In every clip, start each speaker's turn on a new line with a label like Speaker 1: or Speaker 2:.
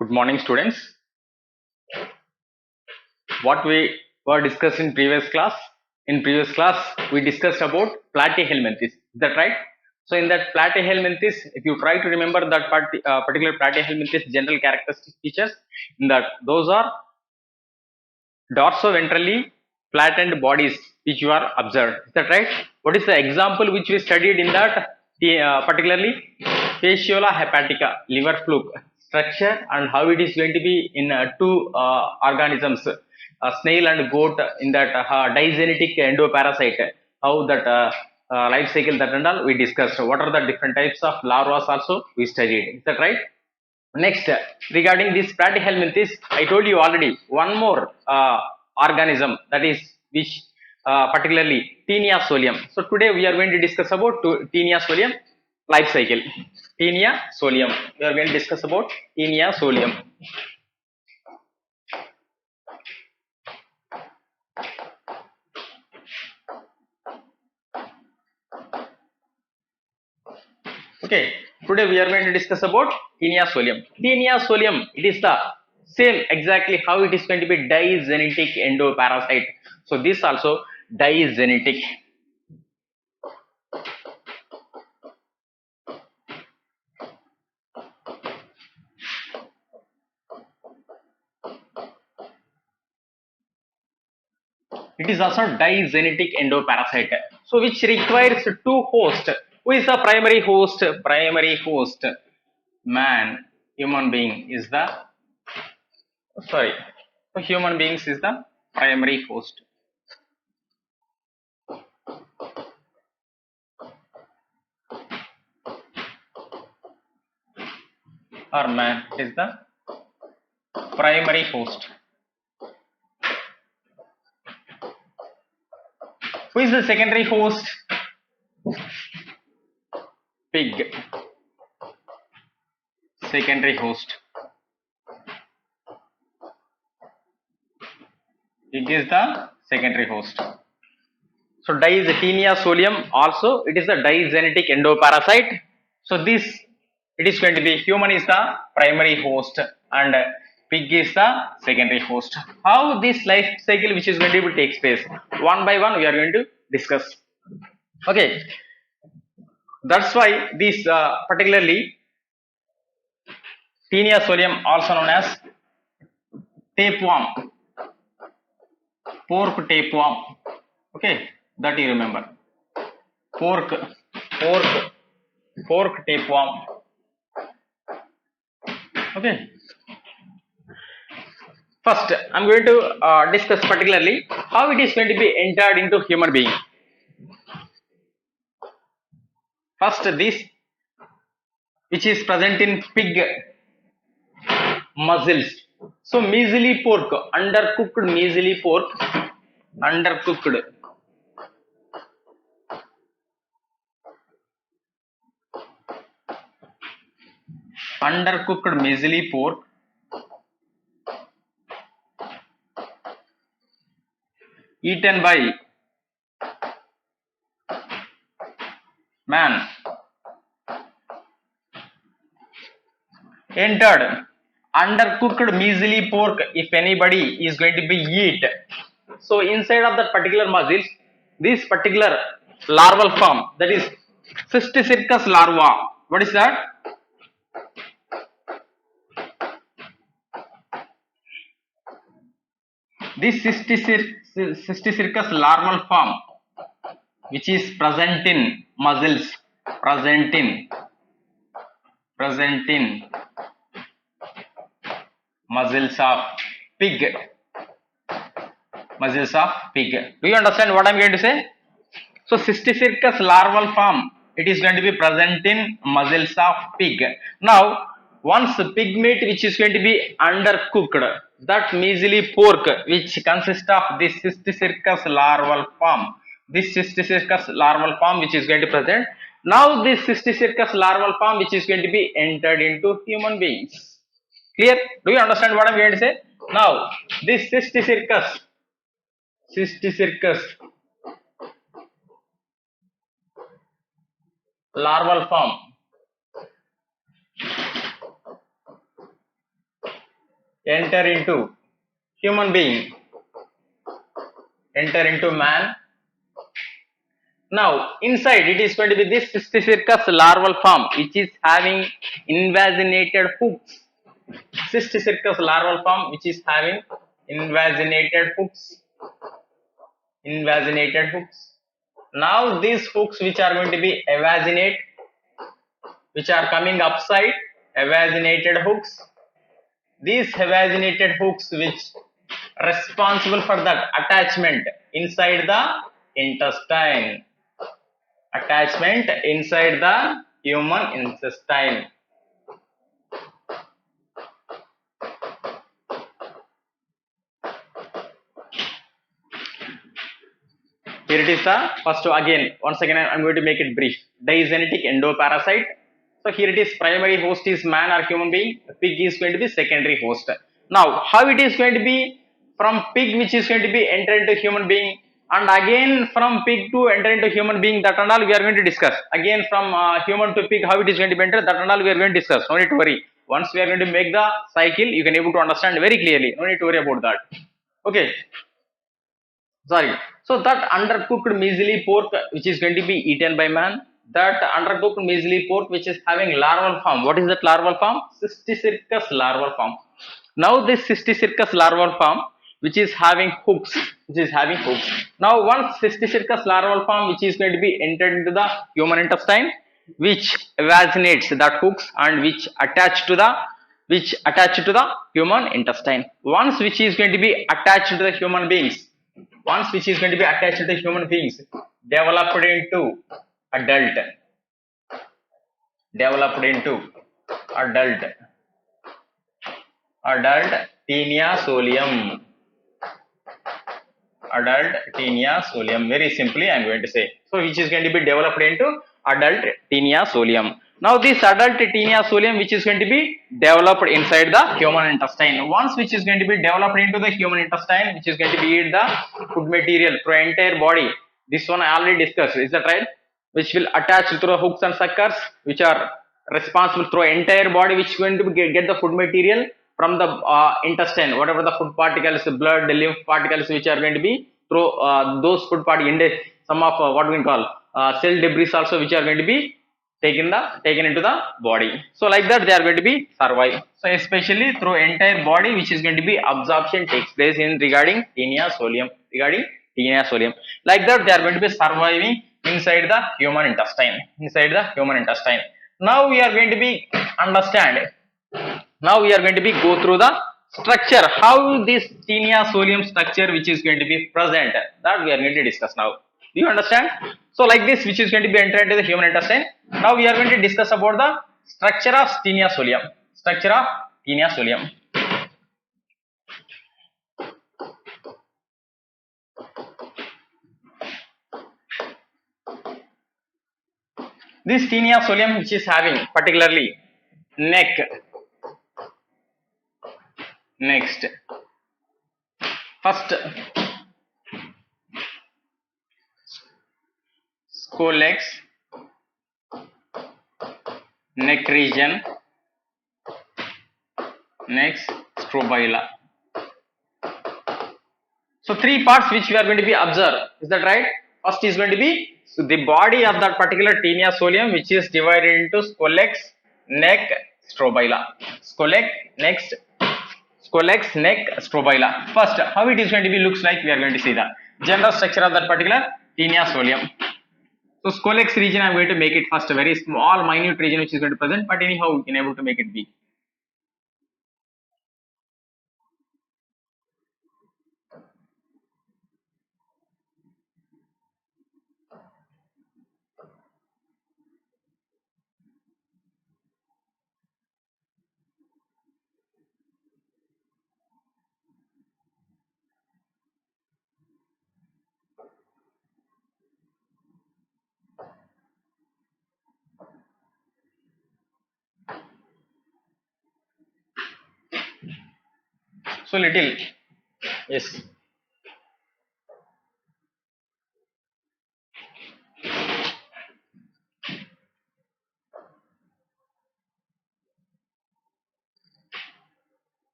Speaker 1: Good morning, students. What we were discussed in previous class. In previous class, we discussed about platyhelminthes. Is that right? So, in that platyhelminthes, if you try to remember that particular platyhelminthes general characteristic features, in that those are dorsoventrally flattened bodies which you are observed. Is that right? What is the example which we studied in that? Particularly fasciola hepatica, liver fluke structure and how it is going to be in two organisms, snail and goat in that digenetic endoparasite. How that life cycle that and all we discussed. What are the different types of larvae also we studied. Is that right? Next, regarding this platyhelminthes, I told you already one more organism that is which particularly Taenia solium. So today we are going to discuss about Taenia solium life cycle. Taenia solium. We are going to discuss about Taenia solium. Okay. Today we are going to discuss about Taenia solium. Taenia solium. It is the same exactly how it is going to be digenetic endoparasite. So this also digenetic. It is also digenetic endoparasite. So which requires two hosts. Who is the primary host? Primary host. Man, human being is the sorry. So human beings is the primary host. Or man is the primary host. Who is the secondary host? Pig. Secondary host. Pig is the secondary host. So Taenia solium also it is the digenetic endoparasite. So this it is going to be human is the primary host and pig is the secondary host. How this life cycle which is going to be takes place one by one we are going to discuss. Okay, that's why this particularly Taenia solium also known as tapeworm, pork tapeworm. Okay, that you remember. Pork, pork, pork tapeworm. Okay. First, I'm going to discuss particularly how it is going to be entered into human being. First, this which is present in pig muscles. So, measly pork, undercooked measly pork, undercooked, undercooked measly pork, eaten by man, entered undercooked measly pork. If anybody is going to be eat, so inside of that particular muscles, this particular larval form that is Cysticircus larva. What is that? This Cysticircus larval form, which is present in muscles, present in present in muscles of pig, muscles of pig. Do you understand what I'm going to say? So Cysticircus larval form, it is going to be present in muscles of pig. Now, once pig meat which is going to be undercooked, that measly pork which consists of this Cysticircus larval form, this Cysticircus larval form which is going to present. Now this Cysticircus larval form which is going to be entered into human beings. Clear? Do you understand what I'm going to say? Now, this Cysticircus larval form enter into human being, enter into man. Now inside it is going to be this Cystocircus larval form which is having invaginated hooks. Cystocircus larval form which is having invaginated hooks. Invaginated hooks. Now these hooks which are going to be evaginate, which are coming upside, evaginated hooks. These evaginated hooks which responsible for that attachment inside the intestine. Attachment inside the human intestine. Here it is the first again. Once again, I am going to make it brief. Digenetic endoparasite. So here it is primary host is man or human being. Pig is going to be secondary host. Now how it is going to be from pig which is going to be enter into human being, and again from pig to enter into human being, that and all we are going to discuss. Again from human to pig, how it is going to be enter, that and all we are going to discuss. No need to worry. Once we are going to make the cycle, you can able to understand very clearly. No need to worry about that. Okay. Sorry. So that undercooked measly pork which is going to be eaten by man, that undercooked measly pork which is having larval form. What is that larval form? Cystocircus larval form. Now this Cystocircus larval form which is having hooks, which is having hooks. Now once Cystocircus larval form which is going to be entered into the human intestine, which vaginates that hooks and which attach to the human intestine. Once which is going to be attached to the human beings, once which is going to be attached to the human beings, developed into adult, developed into adult, adult Taenia solium, adult Taenia solium. Very simply I am going to say. So which is going to be developed into adult Taenia solium. Now this adult Taenia solium which is going to be developed inside the human intestine. Once which is going to be developed into the human intestine, which is going to be eat the food material through entire body. This one I already discussed. Is that right? Which will attach through hooks and suckers, which are responsible through entire body, which is going to get the food material from the intestine. Whatever the food particles, blood, lymph particles, which are going to be through those food particles, some of what we call cell debris also, which are going to be taken into the body. So like that they are going to be survive. So especially through entire body, which is going to be absorption takes place in regarding Taenia solium, regarding Taenia solium. Like that they are going to be surviving inside the human intestine, inside the human intestine. Now we are going to be understand. Now we are going to be go through the structure, how this Taenia solium structure which is going to be present, that we are going to discuss now. Do you understand? So like this which is going to be entered into the human intestine. Now we are going to discuss about the structure of Taenia solium. Structure of Taenia solium. This Taenia solium which is having particularly neck, next, first scolex, neck region, next strobila. So three parts which we are going to be observed. Is that right? First is going to be the body of that particular Taenia solium, which is divided into scolex, neck, strobila. Scolex, next, scolex, neck, strobila. First, how it is going to be looks like, we are going to see the general structure of that particular Taenia solium. So scolex region, I am going to make it first a very small, minute region which is going to present, but anyhow we can able to make it big. So little, yes.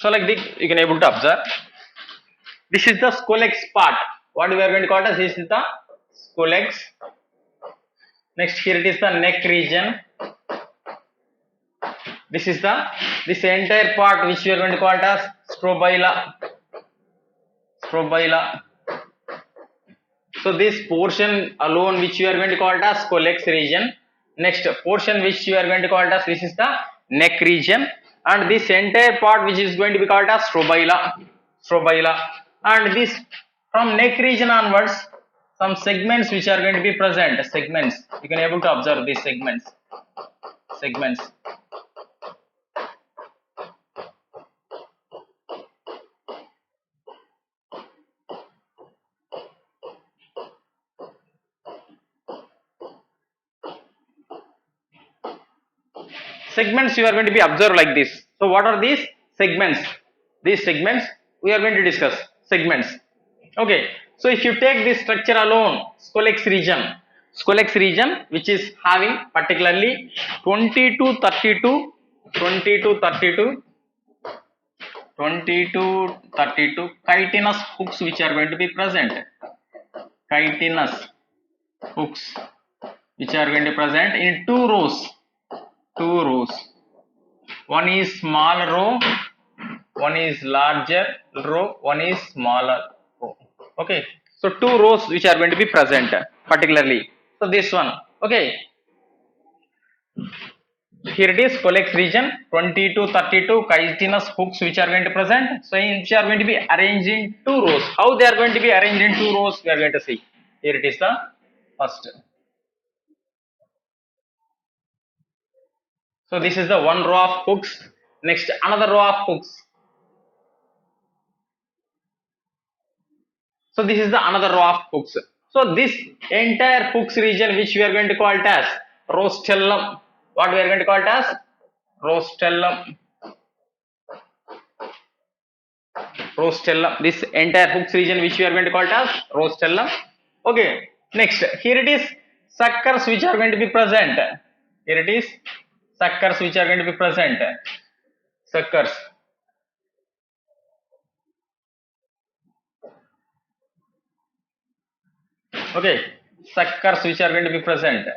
Speaker 1: So like this you can able to observe. This is the scolex part. What we are going to call as this is the scolex. Next here it is the neck region. This is the this entire part which we are going to call it as strobila. Strobila. So this portion alone which you are going to call it as scolex region. Next portion which you are going to call it as this is the neck region, and this entire part which is going to be called as strobila. Strobila. And this from neck region onwards some segments which are going to be present. Segments. You can able to observe these segments. Segments. Segments you are going to be observed like this. So what are these segments? These segments we are going to discuss. Segments. Okay. So if you take this structure alone, scolex region which is having particularly 20 to 32 chitinous hooks which are going to be present. Chitinous hooks which are going to present in two rows. One is small row, one is larger row, one is smaller row. Okay, so two rows which are going to be present particularly. So this one, okay, here it is scolex region, 20 to 32 chitinous hooks which are going to present. So which are going to be arranged in two rows. How they are going to be arranged in two rows we are going to see. Here it is the first. So this is the one row of hooks. Next another row of hooks. So this is the another row of hooks. So this entire hooks region which we are going to call it as rostellum. What we are going to call it as rostellum. Rostellum. This entire hooks region which we are going to call it as rostellum. Okay. Next here it is suckers which are going to be present. Here it is suckers which are going to be present. Suckers. Okay, suckers which are going to be present.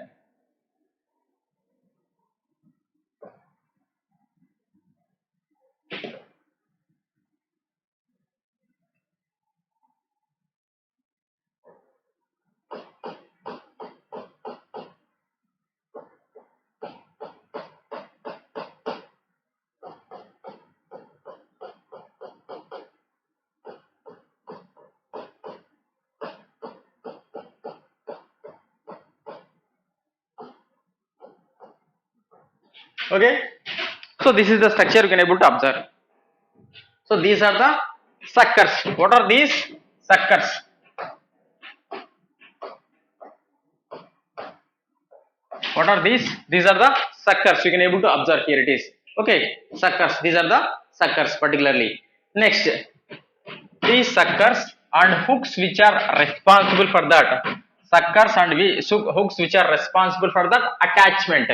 Speaker 1: Okay, so this is the structure you can able to observe. So these are the suckers. What are these suckers? What are these? These are the suckers. You can able to observe. Here it is. Okay, suckers. These are the suckers particularly. Next, these suckers and hooks which are responsible for that. Suckers and hooks which are responsible for that attachment.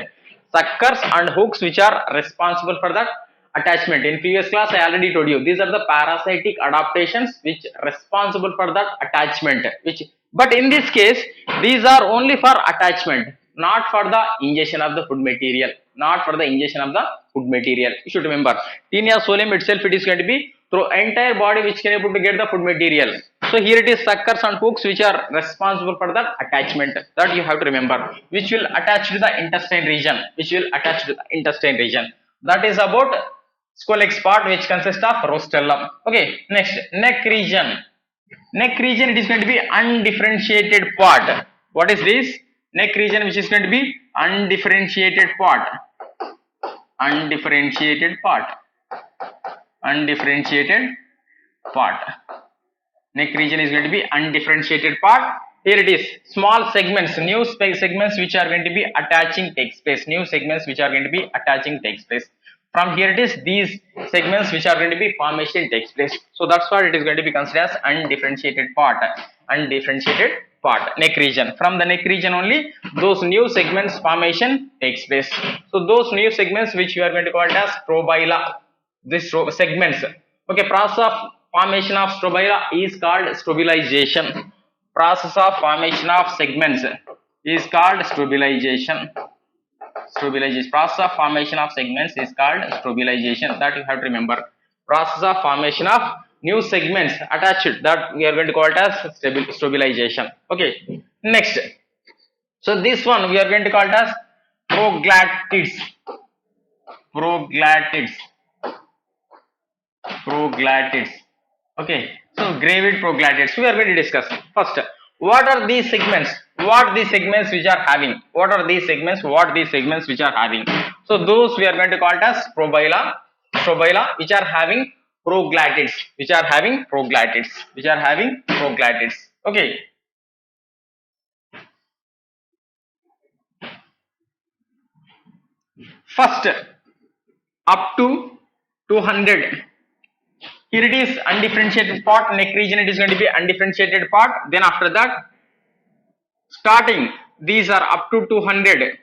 Speaker 1: Suckers and hooks which are responsible for that attachment. In previous class I already told you these are the parasitic adaptations which responsible for that attachment. But in this case these are only for attachment, not for the ingestion of the food material. Not for the ingestion of the food material. You should remember, tinea soleum itself it is going to be through entire body which can able to get the food material. So here it is suckers and hooks which are responsible for the attachment, that you have to remember, which will attach to the intestine region. That is about scolex part which consists of rostellum. Okay, next neck region. Neck region it is going to be undifferentiated part. What is this? Neck region which is going to be undifferentiated part. Undifferentiated part. Neck region is going to be undifferentiated part. Here it is small segments, new segments which are going to be attaching takes place. From here it is these segments which are going to be formation takes place. So that's why it is going to be considered as undifferentiated part. Neck region. From the neck region only those new segments formation takes place. So those new segments which we are going to call it as strobila. This segments. Okay, process of formation of strobila is called strobilization. Process of formation of segments is called strobilization. Strobilization. Process of formation of segments is called strobilization. That you have to remember. Process of formation of new segments attached, that we are going to call it as strobilization. Okay. Next. So this one we are going to call it as proglatids. Proglatids. Proglatids. Okay, so gravid proglatids we are going to discuss. First, what are these segments? What these segments which are having? What are these segments? What these segments which are having? So those we are going to call it as probila. Probila which are having proglatids. Which are having proglatids. Which are having proglatids. Okay. First, up to 200. Here it is undifferentiated part, neck region it is going to be undifferentiated part. Then after that, starting, these are up to 200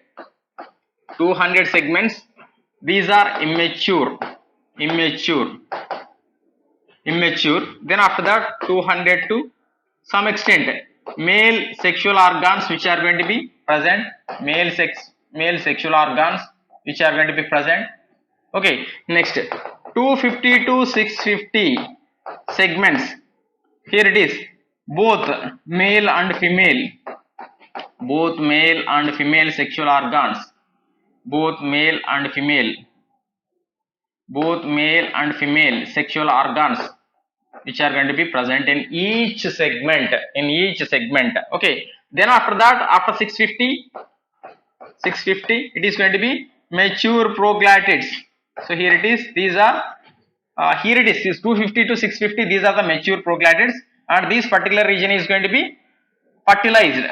Speaker 1: segments. These are immature. Then after that, 200 to some extent male sexual organs which are going to be present. Male sexual organs which are going to be present. Okay, next 250 to 650 segments. Here it is, both male and female sexual organs, both male and female sexual organs which are going to be present in each segment. Okay, then after that, after 650 it is going to be mature proglatids. So here it is, these are here it is 250 to 650, these are the mature proglatids, and this particular region is going to be fertilized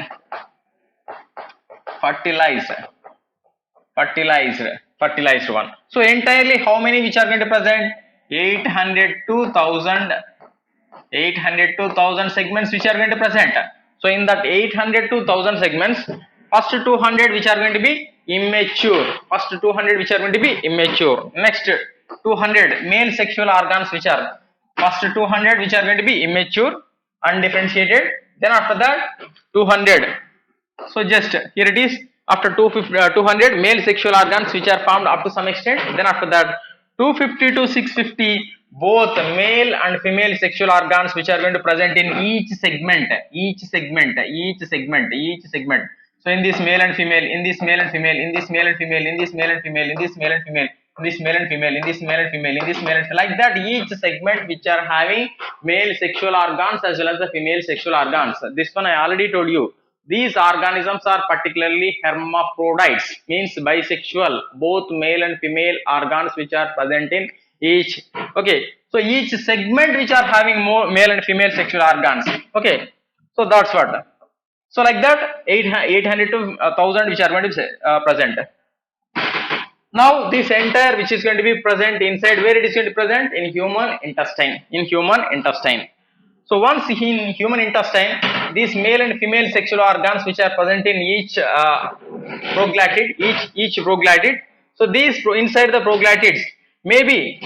Speaker 1: one. So entirely how many which are going to present? 800 to 1000 segments which are going to present. So in that 800 to 1000 segments, first 200 which are going to be immature. Next 200 male sexual organs which are first 200 which are going to be immature, undifferentiated. Then after that 200. So just here it is, after 200 male sexual organs which are formed up to some extent. Then after that 250 to 650 both male and female sexual organs which are going to present in each segment. So in this male and female, in this male and female, in this male and female, in this male and female, in this male and female, in this male and female, in this male and female, in this male and like that, each segment which are having male sexual organs as well as the female sexual organs. This one I already told you. These organisms are particularly hermaphrodites, means bisexual, both male and female organs which are present in each. Okay, so each segment which are having more male and female sexual organs. Okay, so that's what. So like that, 800 to 1000 which are going to be present. Now this entire which is going to be present inside, where it is going to be present? In human intestine. So once in human intestine, these male and female sexual organs which are present in each proglotid, so these inside the proglatids, maybe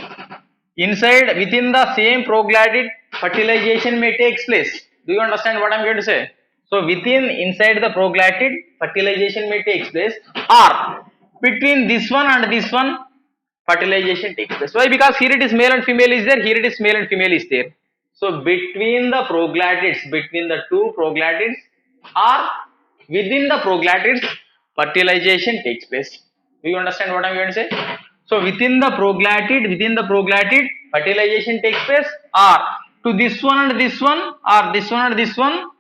Speaker 1: inside within the same proglotid, fertilization may take place. Do you understand what I am going to say? So inside the proglotid, fertilization may take place, or between this one and this one, fertilization takes place. Why? Because here it is male and female is there, here it is male and female is there. So between the proglatids, between the two proglatids or within the proglatids, fertilization takes place. Do you understand what I am going to say? So within the proglotid, fertilization takes place, or to this one and this one, or this one and this one,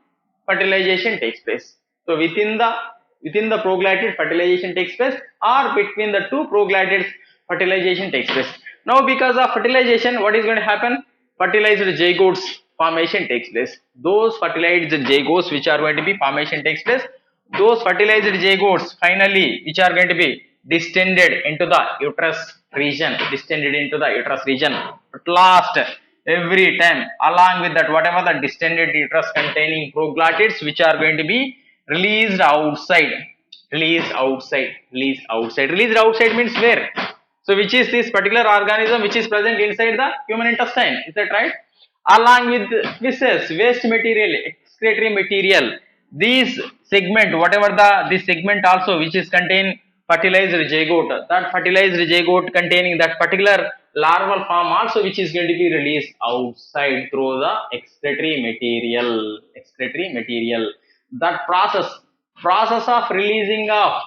Speaker 1: fertilization takes place. So within the proglotid, fertilization takes place, or between the two proglatids, fertilization takes place. Now because of fertilization, what is going to happen? Fertilized zygotes formation takes place. Those fertilized zygotes which are going to be formation takes place. Those fertilized zygotes finally which are going to be distended into the uterus region. At last, every time along with that, whatever the distended uterus containing proglatids which are going to be released outside. Released outside means where? So which is this particular organism which is present inside the human intestine? Is that right? Along with feces, waste material, excretory material, these segment, whatever this segment also which is contain fertilized zygote, that fertilized zygote containing that particular larval form also which is going to be released outside through the excretory material. Excretory material. That process of releasing of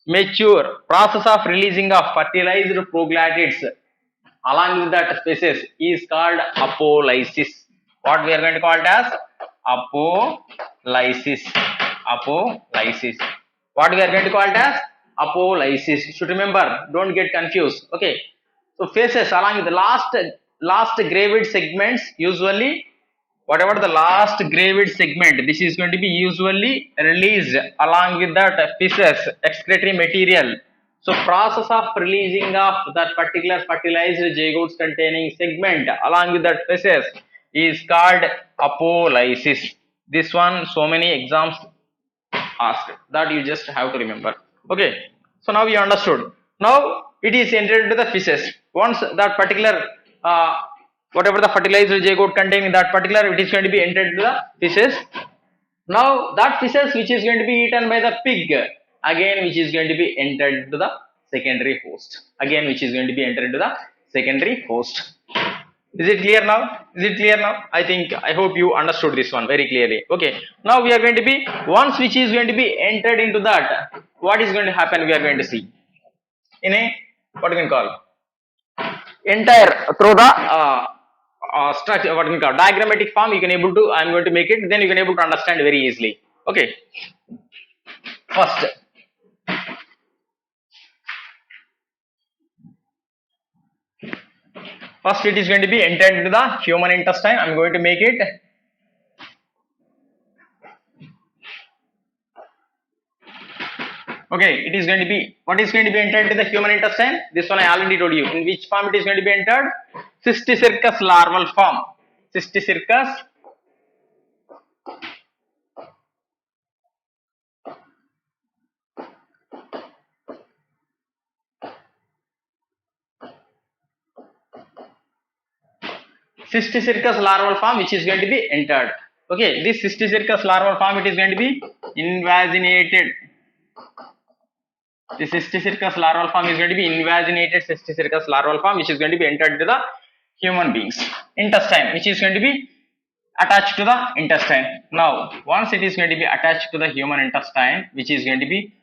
Speaker 1: mature process of releasing of fertilized proglatids along with that species is called apolysis. What we are going to call it as apolysis. Apolysis. What we are going to call it as apolysis. You should remember, don't get confused. Okay. So phases along with the last gravid segments, usually whatever the last gravid segment, this is going to be usually released along with that feces, excretory material. So process of releasing of that particular fertilized zygotes containing segment along with that feces is called apolysis. This one, so many exams asked, that you just have to remember. Okay, so now you understood. Now it is entered into the feces. Once that particular whatever the fertilized zygote containing that particular, it is going to be entered into the feces. Now that feces which is going to be eaten by the pig, again which is going to be entered into the secondary host, again which is going to be entered into the secondary host. Is it clear now? Is it clear now? I think, I hope you understood this one very clearly. Okay, now we are going to be, once which is going to be entered into that, what is going to happen, we are going to see in a, what you can call, entire through the structure, what we call diagrammatic form, you can able to, I am going to make it, then you can able to understand very easily. Okay, first it is going to be entered into the human intestine. I am going to make it. Okay, it is going to be, what is going to be entered into the human intestine? This one I already told you. In which form it is going to be entered? Cystocircus larval form. Cystocircus larval form which is going to be entered. Okay, this Cystocircus larval form, it is going to be invaginated. The Cystocircus larval form is going to be invaginated Cystocircus larval form which is going to be entered into the human beings intestine, which is going to be attached to the intestine. Now once it is going to be attached to the human intestine, which is going to be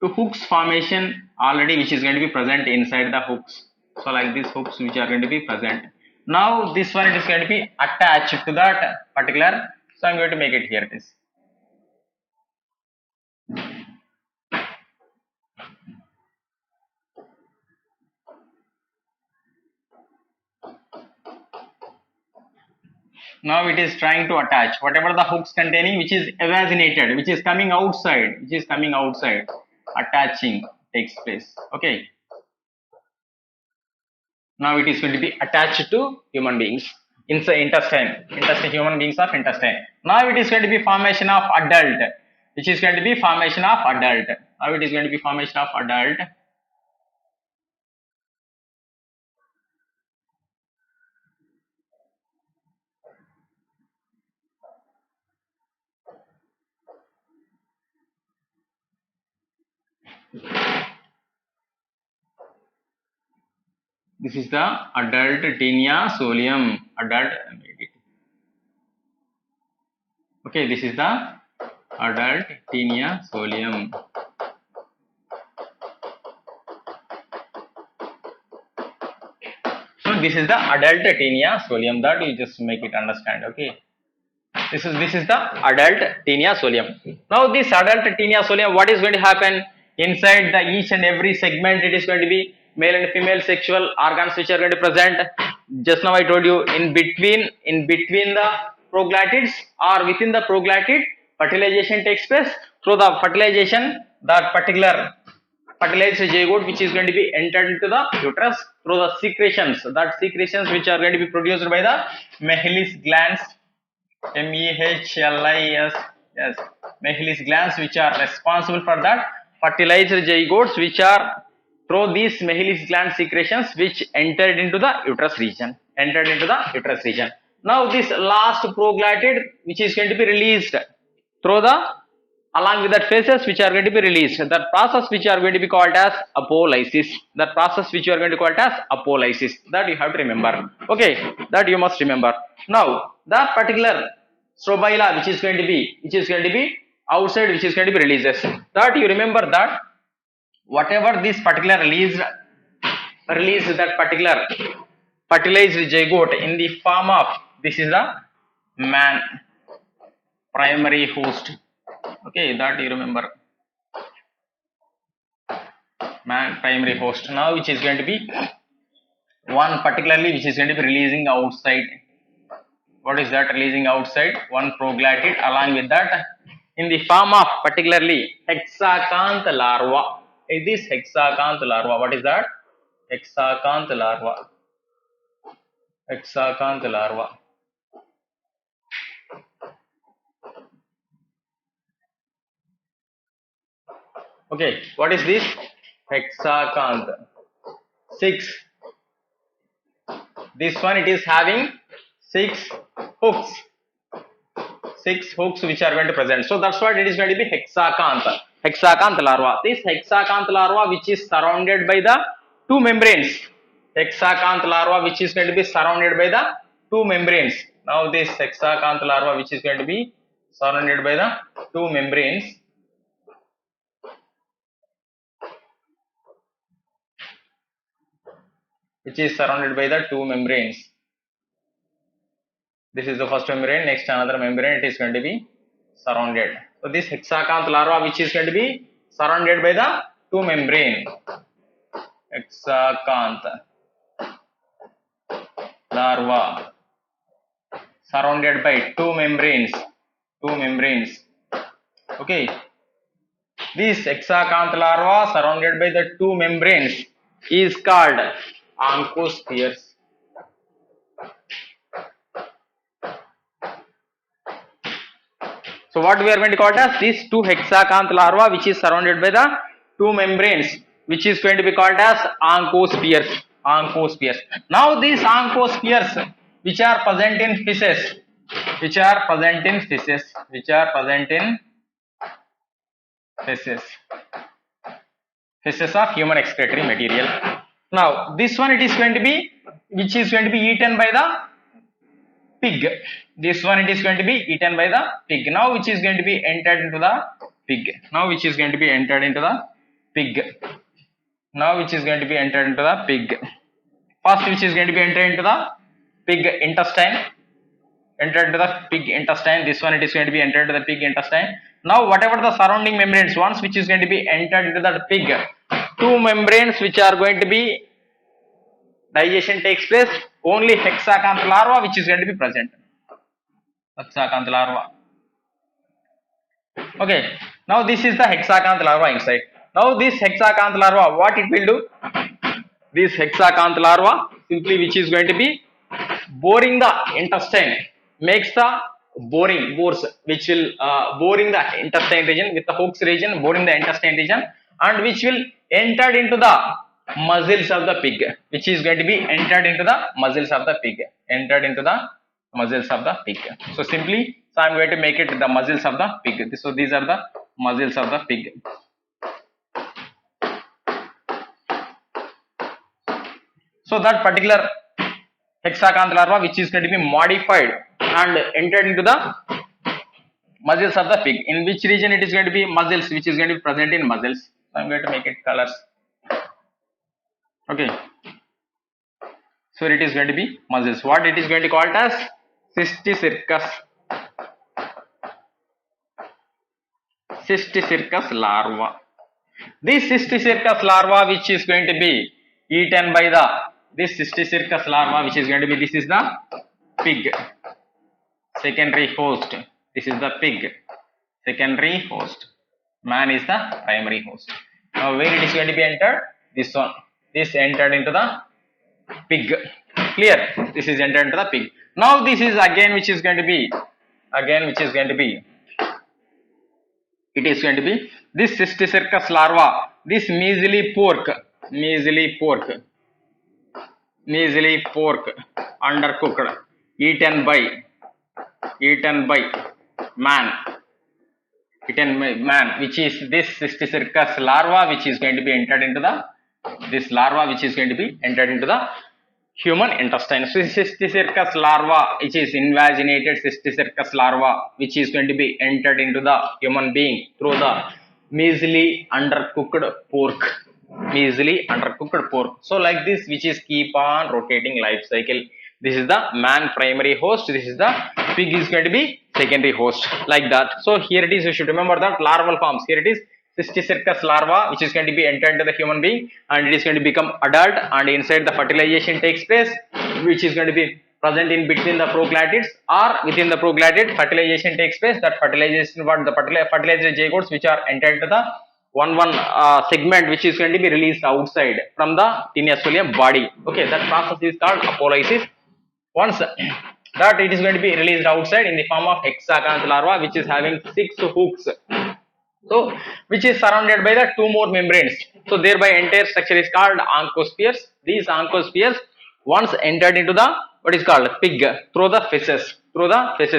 Speaker 1: to hooks formation already, which is going to be present inside the hooks. So like these hooks which are going to be present. Now this one, it is going to be attached to that particular, so I am going to make it here. It is. Now it is trying to attach whatever the hooks containing which is evaginated, which is coming outside, attaching takes place. Okay. Now it is going to be attached to human beings inside intestine, human beings of intestine. Now it is going to be formation of adult, which is going to be formation of adult. Now it is going to be formation of adult. This is the adult Taenia solium. Adult. Okay, this is the adult Taenia solium. So this is the adult Taenia solium, that you just make it understand. Okay. This is the adult Taenia solium. Now this adult Taenia solium, what is going to happen inside the each and every segment? It is going to be male and female sexual organs which are going to present. Just now I told you, in between the proglatids or within the proglatid, fertilization takes place. Through the fertilization, that particular fertilized zygote which is going to be entered into the uterus through the secretions, which are going to be produced by the Mehlis glands. MEHLIS, yes, Mehlis glands, which are responsible for that fertilized zygotes which are through these Mehli's gland secretions which entered into the uterus region. Now this last proglotid which is going to be released through the along with that phases which are going to be released. That process which are going to be called as apolysis. That you have to remember. Okay, that you must remember. Now that particular strobila which is going to be outside, which is going to be releases. That you remember that whatever this particular release that particular fertilized zygote in the form of, this is the man primary host. Okay, that you remember, man primary host. Now which is going to be one particularly which is going to be releasing outside. What is that releasing outside? One proglotid along with that in the form of particularly hexacanth larva. This hexacanth larva, what is that? Hexacanth larva. Okay, what is this? Hexacanth. 6. This one it is having 6 hooks. 6 hooks which are going to present. So that's what it is going to be hexacanth larva. This hexacanth larva which is surrounded by the 2 membranes. Hexacanth larva which is going to be surrounded by the 2 membranes. Now this hexacanth larva which is going to be surrounded by the 2 membranes. Which is surrounded by the 2 membranes. This is the first membrane, next another membrane, it is going to be surrounded. So this hexacanth larva which is going to be surrounded by the 2 membrane. Hexacanth larva surrounded by 2 membranes. Okay. This hexacanth larva surrounded by the 2 membranes is called oncospheres. So what we are going to call it as these 2 hexacanth larva which is surrounded by the 2 membranes, which is going to be called as oncospheres. Now these oncospheres which are present in feces, feces of human excretory material. Now this one it is going to be which is going to be eaten by the pig. This one it is going to be eaten by the pig. Now which is going to be entered into the pig. First which is going to be entered into the pig intestine. This one it is going to be entered into the pig intestine. Now whatever the surrounding membranes, once which is going to be entered into the pig, 2 membranes which are going to be digestion takes place, only hexacanth larva which is going to be present. Hexacanth larva. Okay, now this is the hexacanth larva inside. Now this hexacanth larva, what it will do? This hexacanth larva simply which is going to be boring the intestine, makes the bores which will boring the intestine region with the hooks region, boring the intestine region, and which will enter into the muscles of the pig, which is going to be entered into the muscles of the pig. So simply, so I am going to make it the muscles of the pig. So these are the muscles of the pig. So that particular hexacanth larva which is going to be modified and entered into the muscles of the pig. In which region it is going to be? Muscles, which is going to be present in muscles. So I am going to make it colors. Okay. So it is going to be muscles. What it is going to call it as? Cysticircus larva. This Cysticircus larva which is going to be eaten by this Cysticircus larva which is going to be, this is the pig secondary host. This is the pig secondary host. Man is the primary host. Now where it is going to be entered? This one. This entered into the pig. Clear? This is entered into the pig. Now this is again which is going to be it is going to be this Cysticircus larva, this measly pork measly pork, measly pork, undercooked, eaten by, eaten by man, eaten by man, which is this Cystocircus larva, which is going to be entered into the, this larva, which is going to be entered into the human intestine. So Cystocircus larva, which is invaginated Cystocircus larva, which is going to be entered into the human being through the measly undercooked pork, measly undercooked pork. So like this, which is keep on rotating life cycle. This is the man primary host, this is the pig is going to be secondary host, like that. So here it is, you should remember that larval forms. Here it is Cystocircus larva, which is going to be entered into the human being, and it is going to become adult, and inside the fertilization takes place, which is going to be present in between the proglatids or within the proglotid. Fertilization takes place. That fertilization, what the fertilized zygotes, which are entered into the one segment, which is going to be released outside from the Taenia solium body. Okay, that process is called apolysis. Once that it is going to be released outside in the form of hexacanth larva, which is having 6 hooks, so which is surrounded by the 2 more membranes. So thereby entire structure is called oncospheres. These oncospheres once entered into the what is called pig through the feces,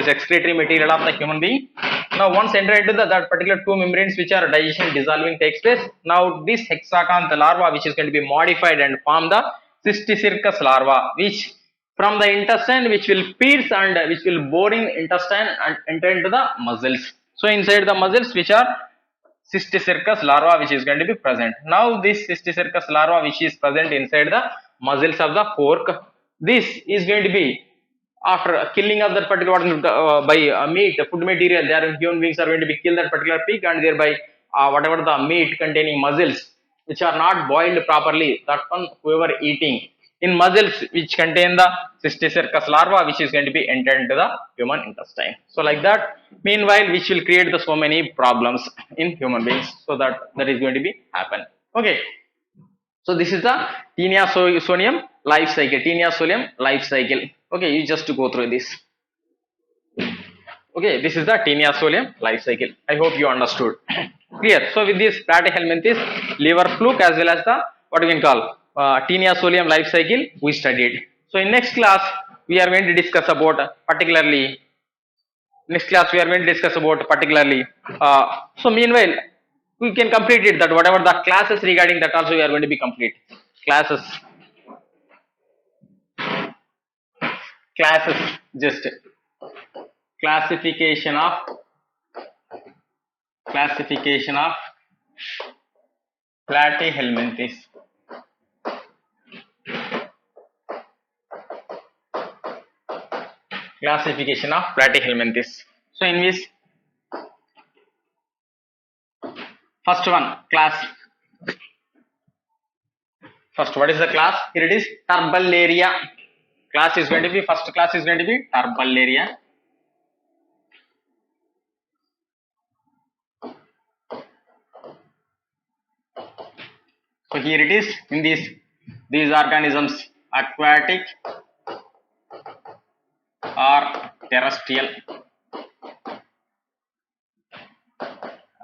Speaker 1: excretory material of the human being. Now once entered into that particular 2 membranes, which are digestion dissolving takes place. Now this hexacanth larva, which is going to be modified and form the Cystocircus larva, which from the intestine, which will pierce and which will bore in intestine and enter into the muscles. So inside the muscles, which are Cystocircus larva, which is going to be present. Now this Cystocircus larva, which is present inside the muscles of the pork, this is going to be after killing of that particular by meat, food material. There human beings are going to be kill that particular pig, and thereby whatever the meat containing muscles which are not boiled properly, that one whoever eating in muscles which contain the Cystocircus larva, which is going to be entered into the human intestine. So like that, meanwhile, which will create the so many problems in human beings. So that is going to be happen. Okay. So this is the Taenia solium life cycle. Taenia solium life cycle. Okay, you just go through this. Okay, this is the Taenia solium life cycle. I hope you understood. Clear. So with this platyhelminthes, liver fluke, as well as the what we can call Taenia solium life cycle we studied. So in next class we are going to discuss about particularly. Next class we are going to discuss about particularly. So meanwhile we can complete it, that whatever the classes regarding that also we are going to be complete. Classes, classes, just classification of classification of platyhelminthes. Classification of platyhelminthes. So in this first one class, first what is the class? Here it is Turbellaria. Class is going to be, first class is going to be Turbellaria. So here it is in these organisms, aquatic or terrestrial,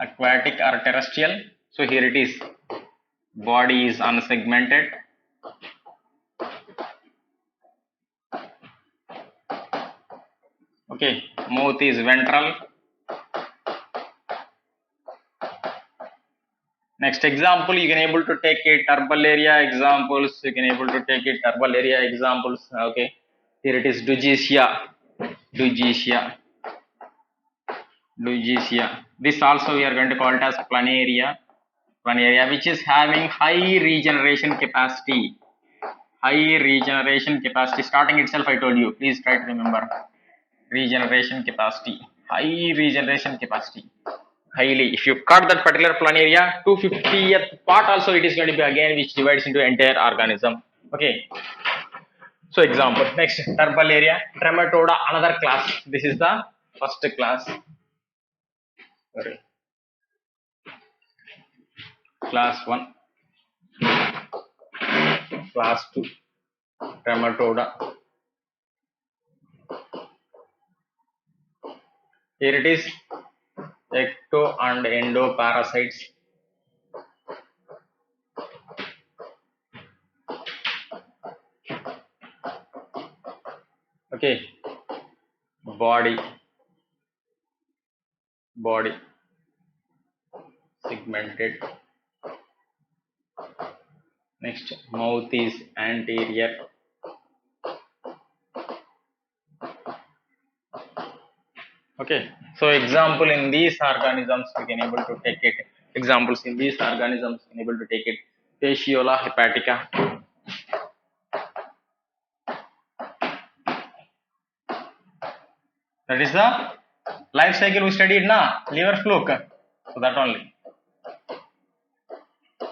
Speaker 1: aquatic or terrestrial. So here it is, body is unsegmented, okay, mouth is ventral. Next example, you can able to take a Turbellaria examples, you can able to take a Turbellaria examples. Okay, here it is Dugesia, Dugesia, Dugesia. This also we are going to call it as Planaria, Planaria, which is having high regeneration capacity, high regeneration capacity. Starting itself I told you, please try to remember, regeneration capacity, high regeneration capacity, highly. If you cut that particular planaria, 250th part also it is going to be again, which divides into entire organism. Okay. So example, next Turbellaria, Trematoda, another class. This is the first class. Sorry. Class 1, class 2, Trematoda. Here it is, ecto and endo parasites. Okay, body segmented. Next, mouth is anterior. Okay, so example in these organisms we can able to take it. Examples in these organisms we can able to take it. Fasciola hepatica. That is the life cycle we studied na liver fluke. So that only.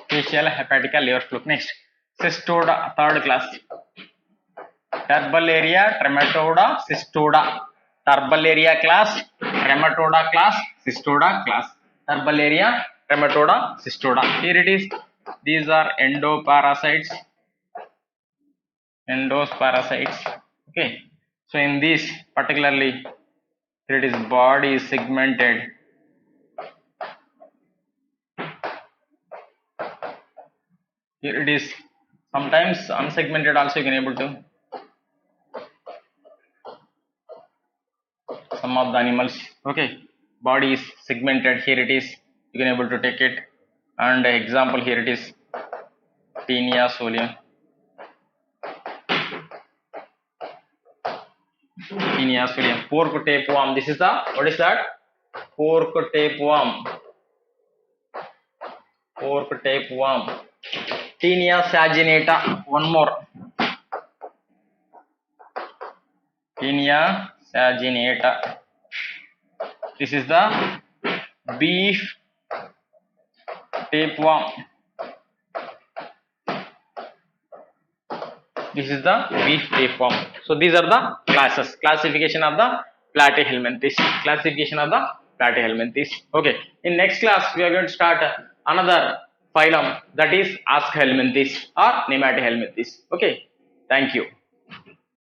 Speaker 1: Fasciala hepatica liver fluke. Next, cystoda, third class. Turbellaria, trematoda, cystoda. Turbellaria class, trematoda class, cystoda class. Turbellaria, trematoda, cystoda. Here it is. These are endoparasites. Endosparasites. Okay. So in this particularly, here it is body is segmented. Here it is sometimes unsegmented also you can able to. Some of the animals, okay, body is segmented. Here it is, you can able to take it. And example here it is Taenia solium. Taenia solium. Pork tapeworm. This is the, what is that? Pork tapeworm. Pork tapeworm. Taenia saginata. One more. Taenia saginata. This is the beef tapeworm. This is the beef tapeworm. So these are the classes. Classification of the Platyhelminthes. Classification of the Platyhelminthes. Okay. In next class we are going to start another phylum, that is Aschelminthes or Nematohelminthes. Okay. Thank you.